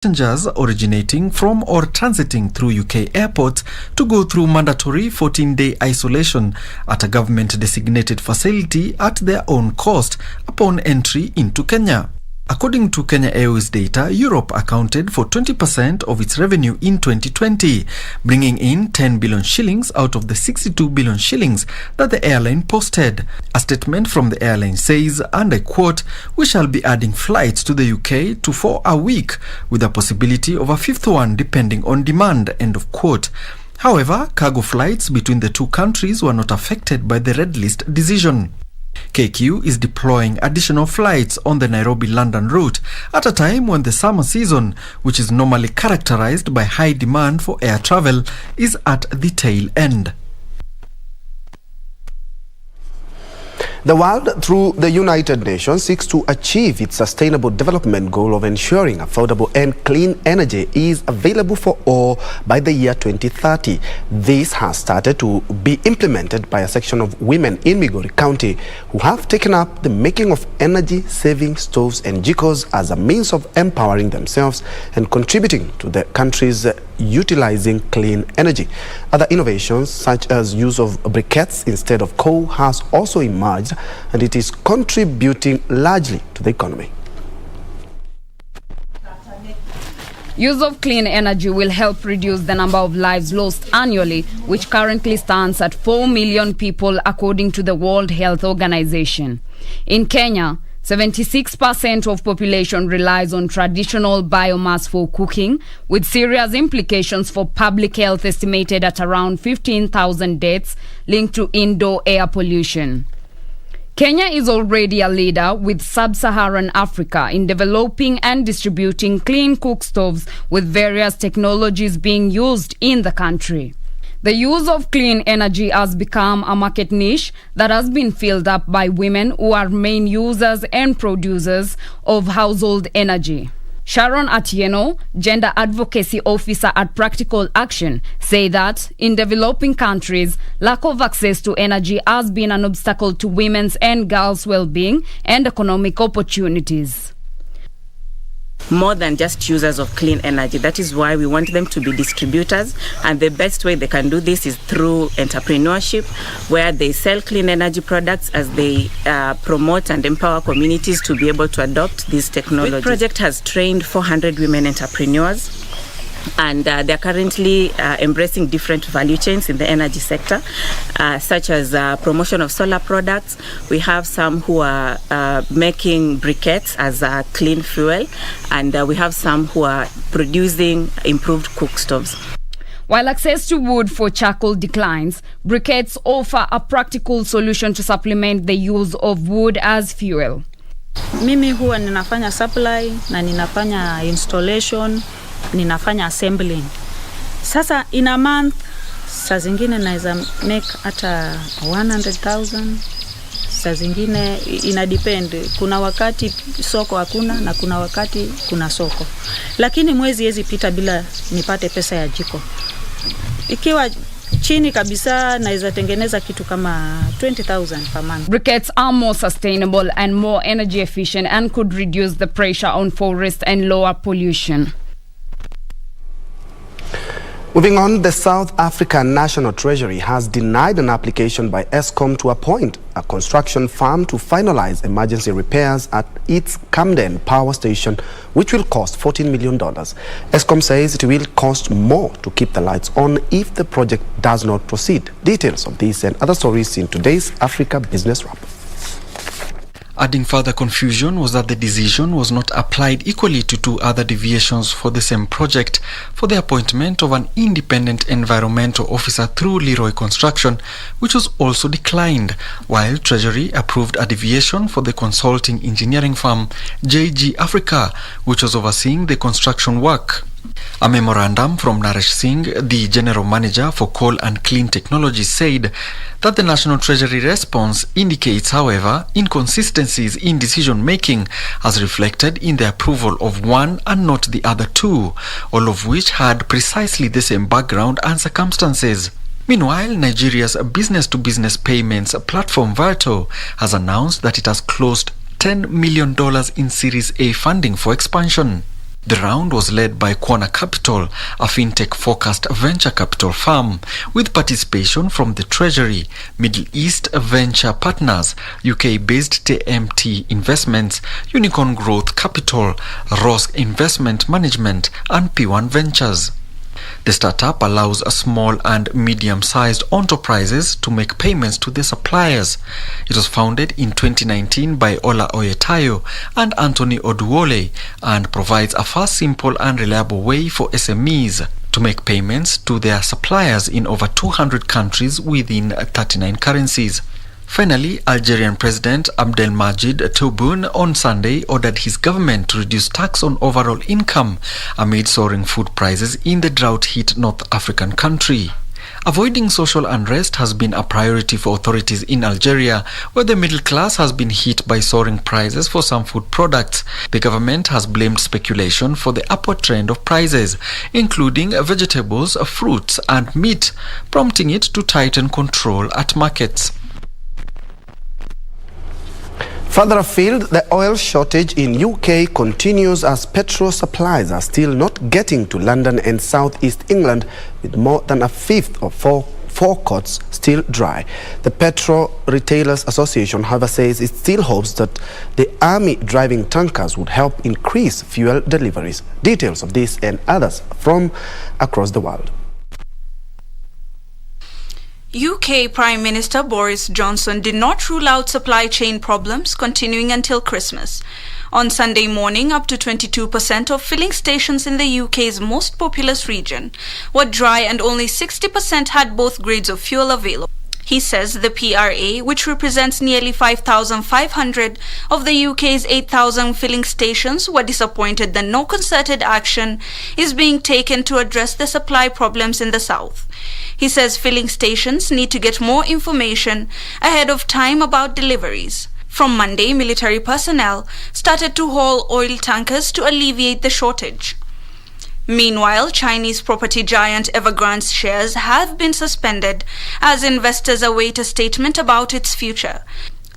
Passengers originating from or transiting through UK airports to go through mandatory 14-day isolation at a government-designated facility at their own cost upon entry into Kenya. According to Kenya Airways data, Europe accounted for 20% of its revenue in 2020, bringing in 10 billion shillings out of the 62 billion shillings that the airline posted. A statement from the airline says, and I quote, "We shall be adding flights to the UK to 4 a week, with a possibility of a fifth one depending on demand," end of quote. However, cargo flights between the two countries were not affected by the red list decision. KQ is deploying additional flights on the Nairobi-London route at a time when the summer season, which is normally characterized by high demand for air travel, is at the tail end. The world, through the United Nations, seeks to achieve its sustainable development goal of ensuring affordable and clean energy is available for all by the year 2030. This has started to be implemented by a section of women in Migori County who have taken up the making of energy-saving stoves and jikos as a means of empowering themselves and contributing to the country's utilizing clean energy. Other innovations, such as use of briquettes instead of coal, has also emerged, and it is contributing largely to the economy. Use of clean energy will help reduce the number of lives lost annually, which currently stands at 4 million people, according to the World Health Organization. In Kenya, 76% of population relies on traditional biomass for cooking, with serious implications for public health estimated at around 15,000 deaths linked to indoor air pollution. Kenya is already a leader with sub-Saharan Africa in developing and distributing clean cook stoves, with various technologies being used in the country. The use of clean energy has become a market niche that has been filled up by women who are main users and producers of household energy. Sharon Atieno, Gender Advocacy Officer at Practical Action, say that in developing countries, lack of access to energy has been an obstacle to women's and girls' well-being and economic opportunities. More than just users of clean energy. That is why we want them to be distributors, and the best way they can do this is through entrepreneurship, where they sell clean energy products as they promote and empower communities to be able to adopt these technologies. The project has trained 400 women entrepreneurs, and they're currently embracing different value chains in the energy sector, such as promotion of solar products. We have some who are making briquettes as a clean fuel, and we have some who are producing improved cook stoves. While access to wood for charcoal declines, briquettes offer a practical solution to supplement the use of wood as fuel. Mimi huwa ninafanya supply na ninafanya installation, ninafanya assembling. Sasa in a month, saa zingine naweza make hata 100,000. Saa zingine ina depend. Kuna wakati soko hakuna na kuna wakati kuna soko. Lakini mwezi hezi pita bila nipate pesa ya jiko. Ikiwa chini kabisa naweza tengeneza kitu kama 20,000 per month. Briquettes are more sustainable and more energy efficient and could reduce the pressure on forests and lower pollution. Moving on, the South African National Treasury has denied an application by Eskom to appoint a construction firm to finalize emergency repairs at its Camden power station, which will cost $14 million. Eskom says it will cost more to keep the lights on if the project does not proceed. Details of this and other stories in today's Africa Business Wrap. Adding further confusion was that the decision was not applied equally to two other deviations for the same project for the appointment of an independent environmental officer through Leroy Construction, which was also declined, while Treasury approved a deviation for the consulting engineering firm JG Africa, which was overseeing the construction work. A memorandum from Naresh Singh, the General Manager for Coal and Clean Technology, said that the National Treasury response indicates, however, inconsistencies in decision-making as reflected in the approval of one and not the other two, all of which had precisely the same background and circumstances. Meanwhile, Nigeria's business-to-business payments platform Virto has announced that it has closed $10 million in Series A funding for expansion. The round was led by Quana Capital, a fintech-focused venture capital firm, with participation from the Treasury, Middle East Venture Partners, UK-based TMT Investments, Unicorn Growth Capital, Ross Investment Management, and P1 Ventures. The startup allows small and medium-sized enterprises to make payments to their suppliers. It was founded in 2019 by Ola Oyetayo and Anthony Oduwole and provides a fast, simple and reliable way for SMEs to make payments to their suppliers in over 200 countries within 39 currencies. Finally, Algerian President Abdelmadjid Tebboune on Sunday ordered his government to reduce tax on overall income amid soaring food prices in the drought-hit North African country. Avoiding social unrest has been a priority for authorities in Algeria, where the middle class has been hit by soaring prices for some food products. The government has blamed speculation for the upward trend of prices, including vegetables, fruits and meat, prompting it to tighten control at markets. Further afield, the oil shortage in UK continues as petrol supplies are still not getting to London and southeast England, with more than a fifth of forecourts still dry. The Petrol Retailers Association, however, says it still hopes that the army driving tankers would help increase fuel deliveries. Details of this and others from across the world. UK Prime Minister Boris Johnson did not rule out supply chain problems continuing until Christmas. On Sunday morning, up to 22% of filling stations in the UK's most populous region were dry and only 60% had both grades of fuel available. He says the PRA, which represents nearly 5,500 of the UK's 8,000 filling stations, were disappointed that no concerted action is being taken to address the supply problems in the south. He says filling stations need to get more information ahead of time about deliveries. From Monday, military personnel started to haul oil tankers to alleviate the shortage. Meanwhile, Chinese property giant Evergrande's shares have been suspended as investors await a statement about its future.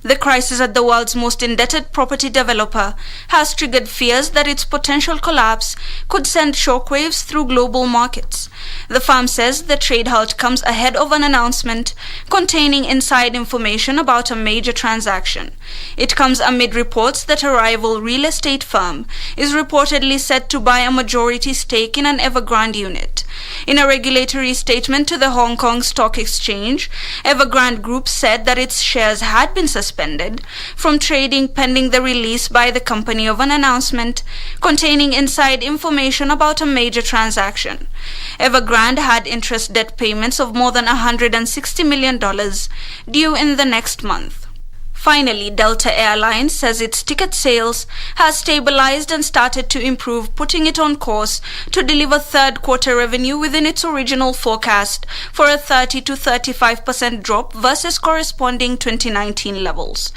The crisis at the world's most indebted property developer has triggered fears that its potential collapse could send shockwaves through global markets. The firm says the trade halt comes ahead of an announcement containing inside information about a major transaction. It comes amid reports that a rival real estate firm is reportedly set to buy a majority stake in an Evergrande unit. In a regulatory statement to the Hong Kong Stock Exchange, Evergrande Group said that its shares had been suspended from trading pending the release by the company of an announcement containing inside information about a major transaction. Evergrande had interest debt payments of more than $160 million due in the next month. Finally, Delta Airlines says its ticket sales has stabilized and started to improve, putting it on course to deliver third quarter revenue within its original forecast for a 30 to 35% drop versus corresponding 2019 levels.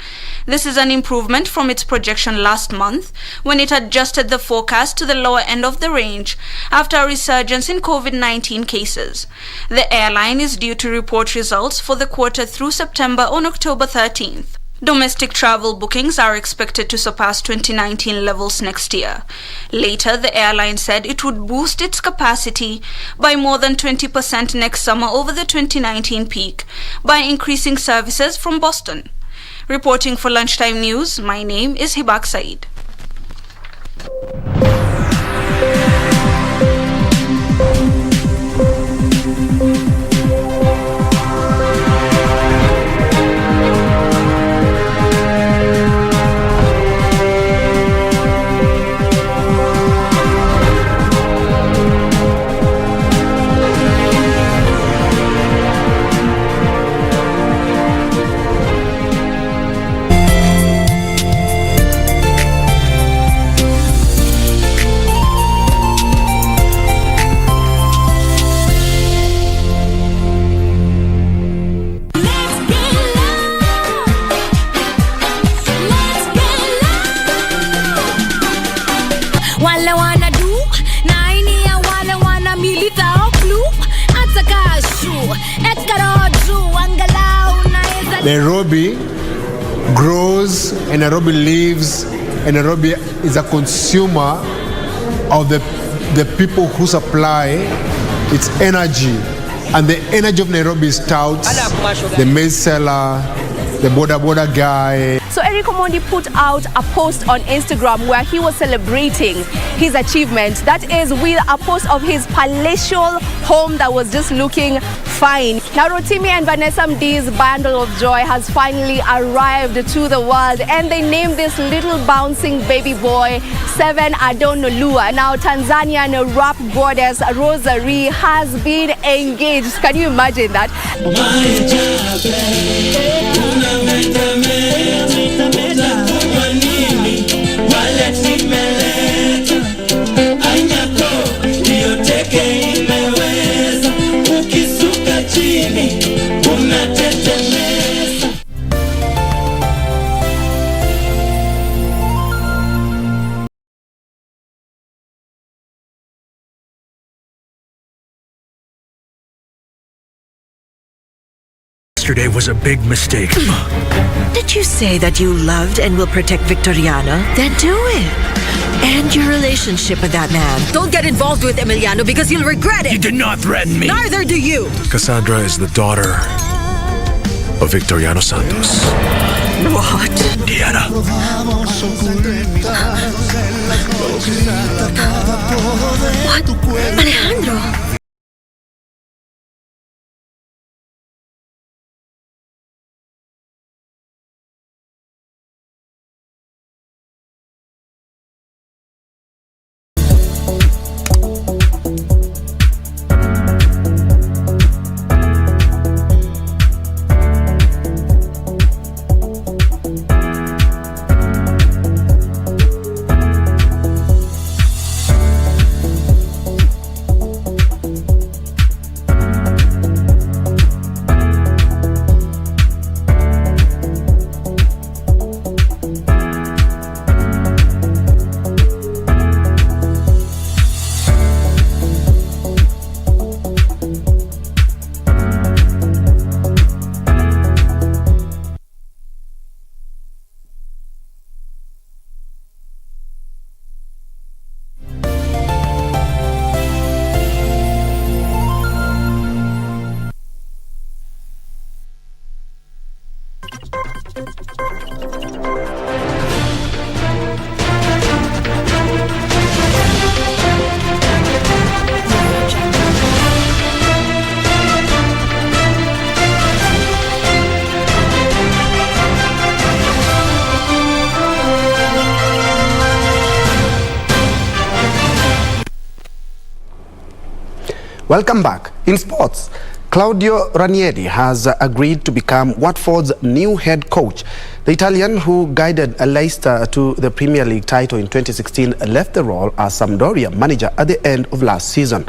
This is an improvement from its projection last month, when it adjusted the forecast to the lower end of the range after a resurgence in COVID-19 cases. The airline is due to report results for the quarter through September on October 13th. Domestic travel bookings are expected to surpass 2019 levels next year. Later, the airline said it would boost its capacity by more than 20% next summer over the 2019 peak by increasing services from Boston. Reporting for Lunchtime News, my name is Hibak Saeed. Nairobi grows and Nairobi lives and Nairobi is a consumer of the people who supply its energy. And the energy of Nairobi is tout, the maize seller, the border guy. So Eric Omondi put out a post on Instagram where he was celebrating his achievement. That is with a post of his palatial home that was just looking fine. Now Rotimi and Vanessa Mdi's bundle of joy has finally arrived to the world, and they named this little bouncing baby boy Seven Adonolua. Now Tanzanian rap goddess Rosary has been engaged. Can you imagine that? Yesterday was a big mistake. Did you say that you loved and will protect Victoriano? Then do it. End your relationship with that man. Don't get involved with Emiliano because you'll regret it. You did not threaten me. Neither do you. Cassandra is the daughter of Victoriano Santos. What? Diana. What? Alejandro. Welcome back. In sports, Claudio Ranieri has agreed to become Watford's new head coach. The Italian, who guided Leicester to the Premier League title in 2016, left the role as Sampdoria manager at the end of last season.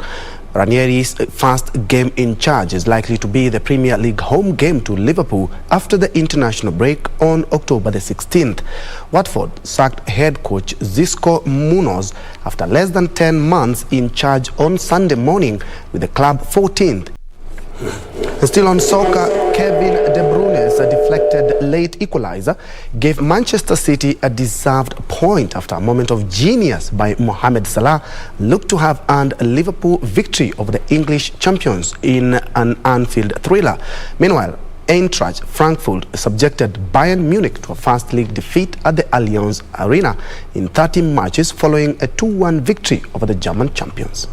Ranieri's first game in charge is likely to be the Premier League home game to Liverpool after the international break on October the 16th. Watford sacked head coach Xisco Munoz after less than 10 months in charge on Sunday morning, with the club 14th. Still on soccer, Kevin De Bruyne's deflected late equalizer gave Manchester City a deserved point after a moment of genius by Mohamed Salah looked to have earned a Liverpool victory over the English champions in an Anfield thriller. Meanwhile, Eintracht Frankfurt subjected Bayern Munich to a first league defeat at the Allianz Arena in 30 matches following a 2-1 victory over the German champions.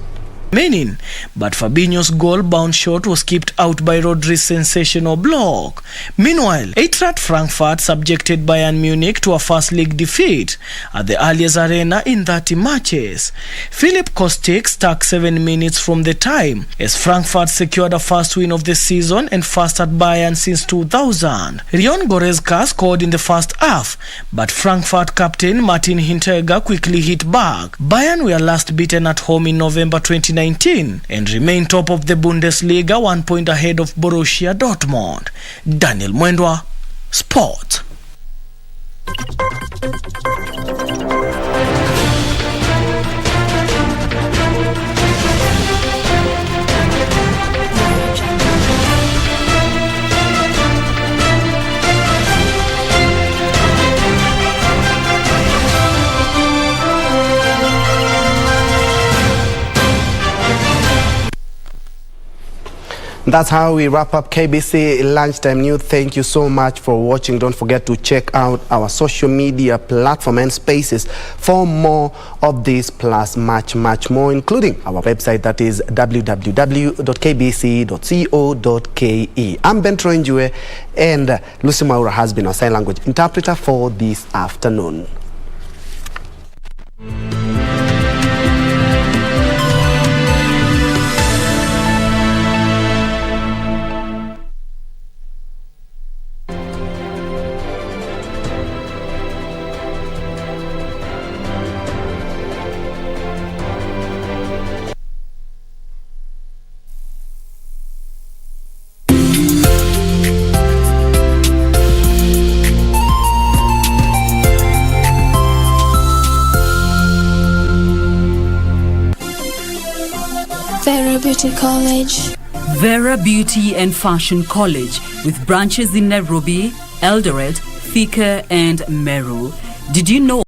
Remaining, but Fabinho's goal-bound shot was kept out by Rodri's sensational block. Meanwhile, Eintracht Frankfurt subjected Bayern Munich to a first league defeat at the Allianz Arena in 30 matches. Philip Kostic stuck 7 minutes from the time as Frankfurt secured a first win of the season and first at Bayern since 2000. Rion Goretzka scored in the first half, but Frankfurt captain Martin Hinteregger quickly hit back. Bayern were last beaten at home in November 2019 and remain top of the Bundesliga, 1 point ahead of Borussia Dortmund. Daniel Mwendwa, Sport. That's how we wrap up KBC Lunchtime News. Thank you so much for watching. Don't forget to check out our social media platform and spaces for more of this, plus much more, including our website, that is www.kbc.co.ke. I'm Njue, and Lucy Maura has been our sign language interpreter for this afternoon. Vera Beauty College. Vera Beauty and Fashion College, with branches in Nairobi, Eldoret, Thika and Meru. Did you know